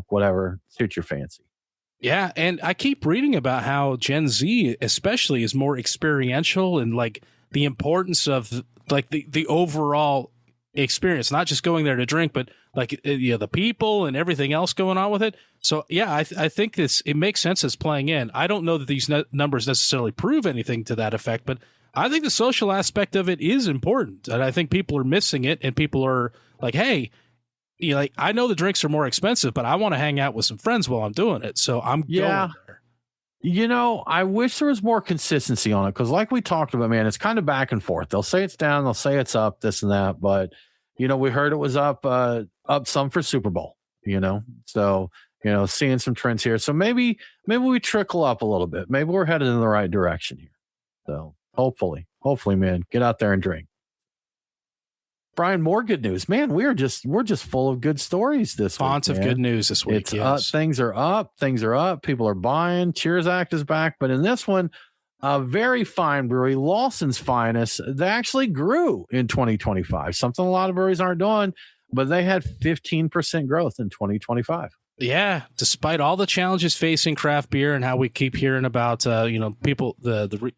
whatever suits your fancy. Yeah, and I keep reading about how Gen Z especially is more experiential, and like the importance of like the overall experience, not just going there to drink, but like the people and everything else going on with it. So yeah, I think it makes sense as playing in. I don't know that these numbers necessarily prove anything to that effect, but I think the social aspect of it is important, and I think people are missing it, and people are like, hey, like, I know the drinks are more expensive, but I want to hang out with some friends while I'm doing it, so I'm going there. I wish there was more consistency on it, because like we talked about, man, it's kind of back and forth. They'll say it's down, they'll say it's up, this and that, but we heard it was up some for Super Bowl, so seeing some trends here. So maybe we trickle up a little bit. Maybe we're headed in the right direction here. So hopefully, man, get out there and drink. Brian, more good news, man. We're just full of good stories this Fonts week. Fonts of good news this week. It's things are up. People are buying. Cheers Act is back, but in this one, a very fine brewery, Lawson's Finest, they actually grew in 2025. Something a lot of breweries aren't doing, but they had 15% growth in 2025. Yeah, despite all the challenges facing craft beer and how we keep hearing about people, the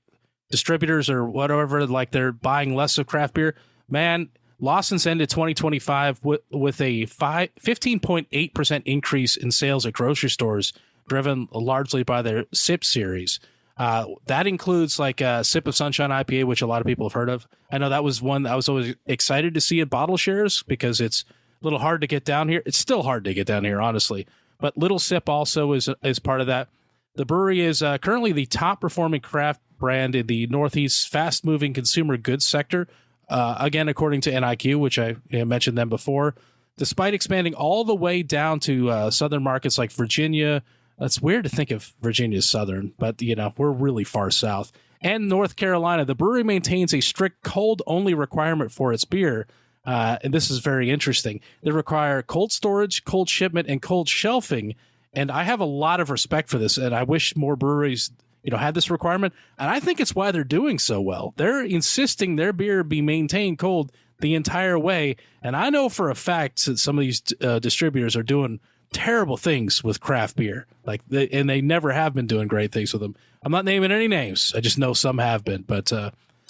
distributors or whatever, like they're buying less of craft beer, man. Lawson's ended 2025 with a 15.8% increase in sales at grocery stores, driven largely by their SIP series. That includes like a Sip of Sunshine IPA, which a lot of people have heard of. I know that was one that I was always excited to see at bottle shares, because it's a little hard to get down here. It's still hard to get down here, honestly. But Little Sip also is part of that. The brewery is currently the top performing craft brand in the Northeast fast moving consumer goods sector. Again, according to NIQ, which I mentioned them before, despite expanding all the way down to southern markets like Virginia. It's weird to think of Virginia as southern, but we're really far south. And North Carolina, the brewery maintains a strict cold-only requirement for its beer. And this is very interesting. They require cold storage, cold shipment, and cold shelving. And I have a lot of respect for this, and I wish more breweries had this requirement, and I think it's why they're doing so well. They're insisting their beer be maintained cold the entire way, and I know for a fact that some of these distributors are doing terrible things with craft beer, and they never have been doing great things with them. I'm not naming any names. I just know some have been, but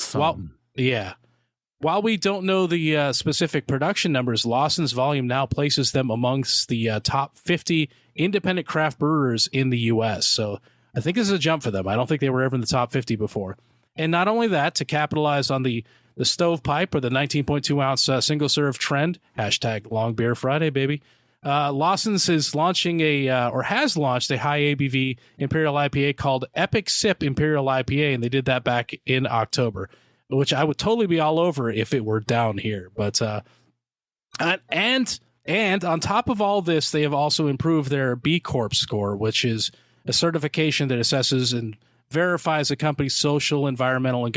while we don't know the specific production numbers, Lawson's volume now places them amongst the top 50 independent craft brewers in the U.S., so I think this is a jump for them. I don't think they were ever in the top 50 before. And not only that, to capitalize on the stovepipe or the 19.2 ounce single serve trend, hashtag Long Beer Friday, baby. Lawson's is launching has launched a high ABV Imperial IPA called Epic Sip Imperial IPA, and they did that back in October, which I would totally be all over if it were down here. But and on top of all this, they have also improved their B Corp score, which is a certification that assesses and verifies a company's social, environmental, and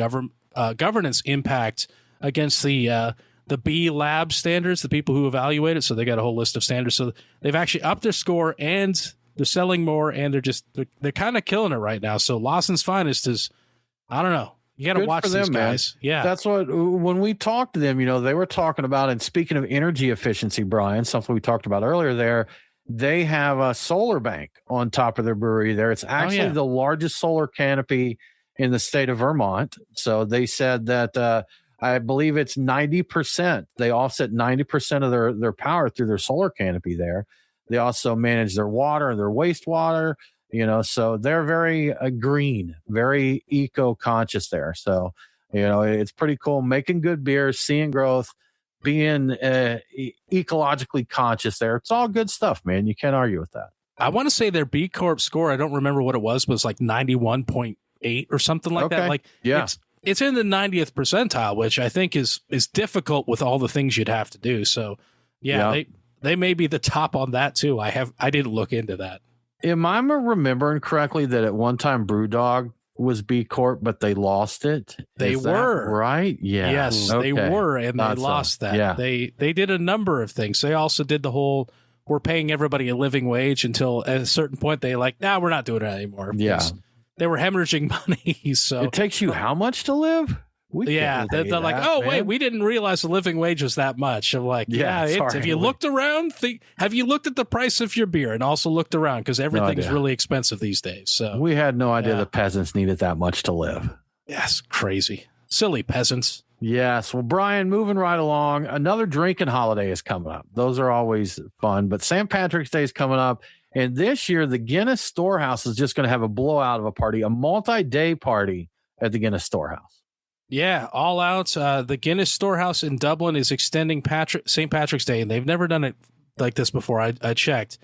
governance impact against the B Lab standards, the people who evaluate it. So they got a whole list of standards. So they've actually upped their score, and they're selling more, and they're kind of killing it right now. So Lawson's Finest is, I don't know. You got to watch these guys. Man. Yeah. That's when we talked to them, they were talking about, and speaking of energy efficiency, Brian, something we talked about earlier there, they have a solar bank on top of their brewery there. It's actually the largest solar canopy in the state of Vermont. So they said that I believe it's 90%. They offset 90% of their power through their solar canopy there. They also manage their water, their wastewater, so they're very green, very eco-conscious there. So, it's pretty cool, making good beer, seeing growth, being ecologically conscious there. It's all good stuff, man. You can't argue with that. I want to say their B Corp score, I don't remember what it was like 91 point 8 or something like that. Like, it's in the 90th percentile, which I think is difficult with all the things you'd have to do. So, they may be the top on that too. I didn't look into that. Am I remembering correctly that at one time BrewDog was B Corp, but they lost it? They were, right? Yeah. Yes, they were, and they lost that. Yeah. They did a number of things. They also did the whole, we're paying everybody a living wage until at a certain point they we're not doing it anymore. Yeah. They were hemorrhaging money. So it takes you how much to live? They're like, oh, man. Wait, we didn't realize the living wage was that much. I'm like, have you looked around? Have you looked at the price of your beer and also looked around? Because everything's really expensive these days. So we had no idea the peasants needed that much to live. Yes, crazy. Silly peasants. Yes. Well, Brian, moving right along, another drinking holiday is coming up. Those are always fun, but St. Patrick's Day is coming up. And this year, the Guinness Storehouse is just going to have a blowout of a party, a multi-day party at the Guinness Storehouse. Yeah, all out. The Guinness Storehouse in Dublin is extending St. Patrick's Day, and they've never done it like this before. I checked.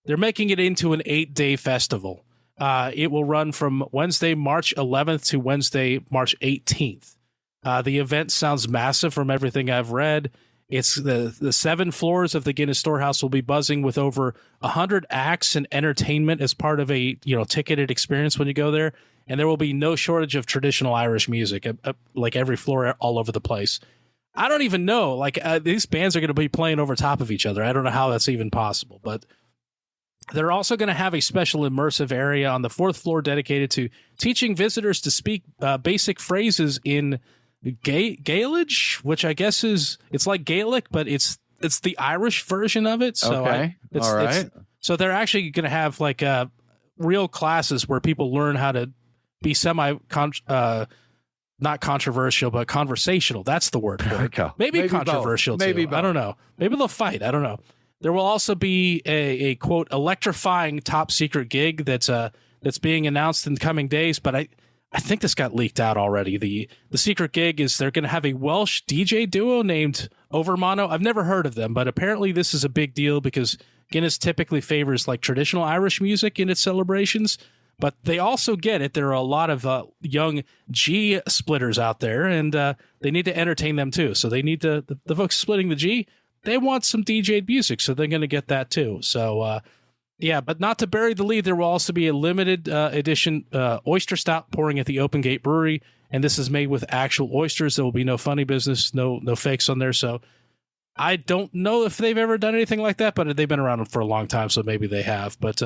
They're making it into an 8-day festival. It will run from Wednesday, March 11th to Wednesday, March 18th. The event sounds massive from everything I've read. It's the 7 floors of the Guinness Storehouse will be buzzing with over 100 acts and entertainment as part of a ticketed experience when you go there. And there will be no shortage of traditional Irish music, like every floor all over the place. I don't even know. These bands are going to be playing over top of each other. I don't know how that's even possible. But they're also going to have a special immersive area on the 4th floor dedicated to teaching visitors to speak basic phrases in Gaelic, which I guess it's like Gaelic, but it's the Irish version of it. So all right. So they're actually going to have real classes where people learn how to be not controversial, but conversational. That's the word for it. Maybe controversial too. Maybe I don't know. Maybe they'll fight. I don't know. There will also be a quote electrifying top secret gig that's being announced in the coming days, but I think this got leaked out already. The secret gig is they're going to have a Welsh DJ duo named Overmono. I've never heard of them, but apparently this is a big deal because Guinness typically favors traditional Irish music in its celebrations, but they also get it. There are a lot of young G splitters out there, and they need to entertain them too. So they need the folks splitting the G, they want some DJ'd music, so they're going to get that too. So, yeah, but not to bury the lead, there will also be a limited edition oyster stout pouring at the Open Gate Brewery, and this is made with actual oysters. There will be no funny business, no fakes on there. So I don't know if they've ever done anything like that, but they've been around for a long time, so maybe they have. But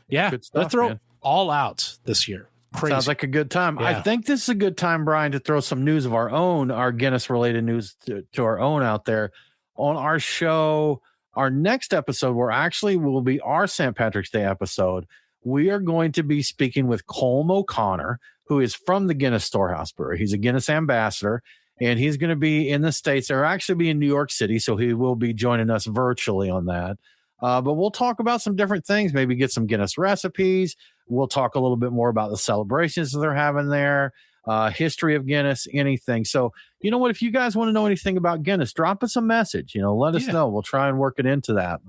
yeah, let's throw all out this year. Crazy. Sounds like a good time. Yeah. I think this is a good time, Brian, to throw some news of our own, our Guinness-related news to our own out there on our show. Our next episode, will be our St. Patrick's Day episode. We are going to be speaking with Colm O'Connor, who is from the Guinness Storehouse Brewery. He's a Guinness ambassador, and he's going to be in the States. They'll actually be in New York City, so he will be joining us virtually on that. But we'll talk about some different things, maybe get some Guinness recipes. We'll talk a little bit more about the celebrations that they're having there, history of Guinness, anything. So, you know what? If you guys want to know anything about Guinness, drop us a message. Let us know. We'll try and work it into that.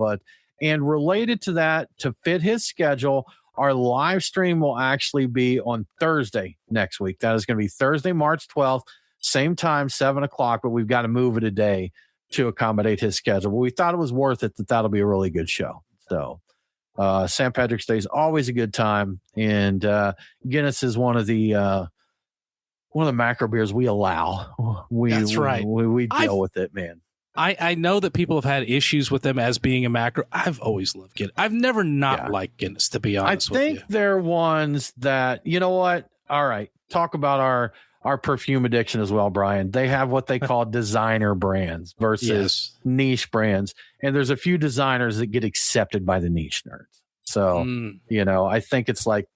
And related to that, to fit his schedule, our live stream will actually be on Thursday next week. That is going to be Thursday, March 12th, same time, 7:00, but we've got to move it a day to accommodate his schedule. But we thought it was worth it, that'll be a really good show. So St. Patrick's Day is always a good time. And Guinness is one of the macro beers we allow. That's right. We deal with it, man. I know that people have had issues with them as being a macro. I've always loved Guinness. I've never liked Guinness, to be honest with you. I think they're ones that, you know what? All right. Talk about our perfume addiction as well, Brian. They have what they call designer brands versus niche brands. And there's a few designers that get accepted by the niche nerds. So, I think it's like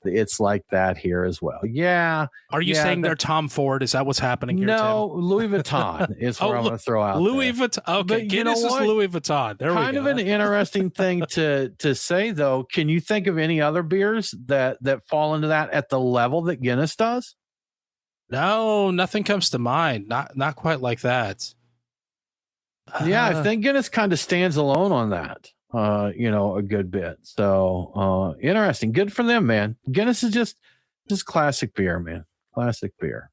that here as well. Yeah. Are you saying they're Tom Ford? Is that what's happening here? No, Tim? Louis Vuitton is what I'm going to throw out. Louis Vuitton. Okay. Guinness is Louis Vuitton. There we go. Kind of an interesting thing to say, though. Can you think of any other beers that fall into that at the level that Guinness does? No, nothing comes to mind. Not quite like that. Yeah, I think Guinness kind of stands alone on that. A good bit. So interesting. Good for them, man. Guinness is just classic beer, man. classic beer.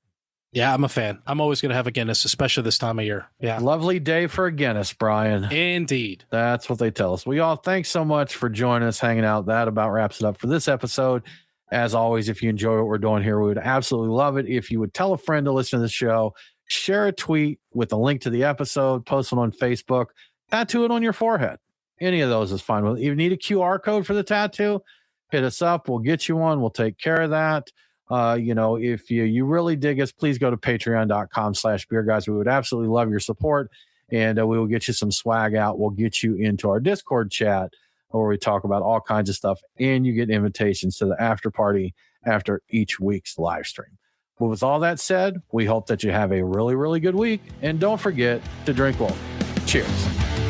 Yeah, I'm a fan. I'm always going to have a Guinness, especially this time of year. Yeah. Lovely day for a Guinness, Brian. Indeed. That's what they tell us. We all thanks so much for joining us, hanging out. That about wraps it up for this episode. As always, if you enjoy what we're doing here, we would absolutely love it if you would tell a friend to listen to the show, share a tweet with a link to the episode, post it on Facebook, tattoo it on your forehead. Any of those is fine. If you need a QR code for the tattoo, hit us up. We'll get you one. We'll take care of that. If you really dig us, please go to patreon.com/beer guys. We would absolutely love your support, and we will get you some swag out. We'll get you into our Discord chat where we talk about all kinds of stuff, and you get invitations to the after party after each week's live stream. But with all that said, we hope that you have a really, really good week, and don't forget to drink local. Cheers.